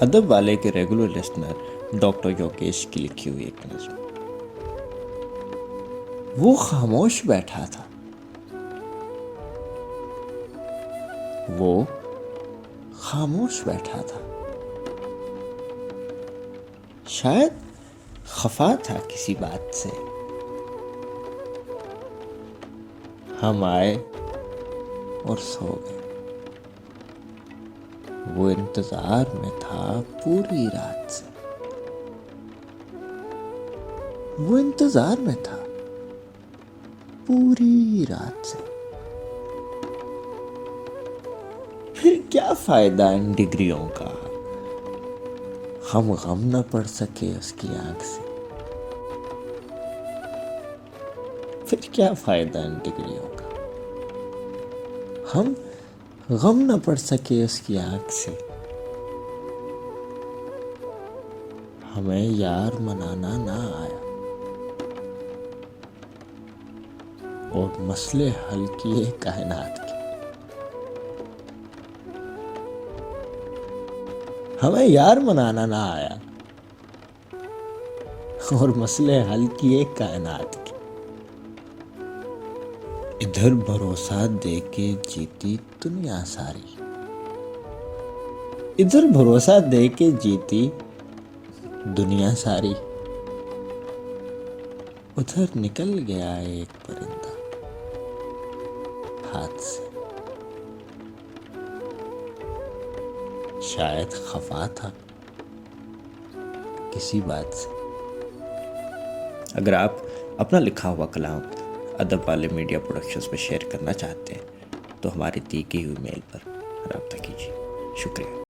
ادب والے کے ریگولر لسنر ڈاکٹر یوگیش کی لکھی ہوئی ایک نظم۔ وہ خاموش بیٹھا تھا، وہ خاموش بیٹھا تھا، شاید خفا تھا کسی بات سے۔ ہم آئے اور سو گئے۔ وہ انتظار میں تھا پوری رات سے، وہ انتظار میں تھا پوری رات سے۔ پھر کیا فائدہ ان ڈگریوں کا، ہم غم نہ پڑ سکے اس کی آنکھ سے۔ پھر کیا فائدہ ان ڈگریوں کا، ہم غم نہ پڑ سکے اس کی آنکھ سے۔ ہمیں یار منانا نہ آیا اور مسئلے حل کیے کائنات کے۔ ہمیں یار منانا نہ آیا اور مسئلے حل کیے کائنات کے۔ ادھر بھروسہ دے کے جیتی دنیا ساری، ادھر بھروسہ دے کے جیتی دنیا ساری، ادھر نکل گیا ایک پرندہ ہاتھ سے۔ شاید خفا تھا کسی بات سے۔ اگر آپ اپنا لکھا ہوا کلام ادب والے میڈیا پروڈکشنز پہ شیئر کرنا چاہتے ہیں تو ہماری دی گئی ہوئی میل پر رابطہ کیجیے۔ شکریہ۔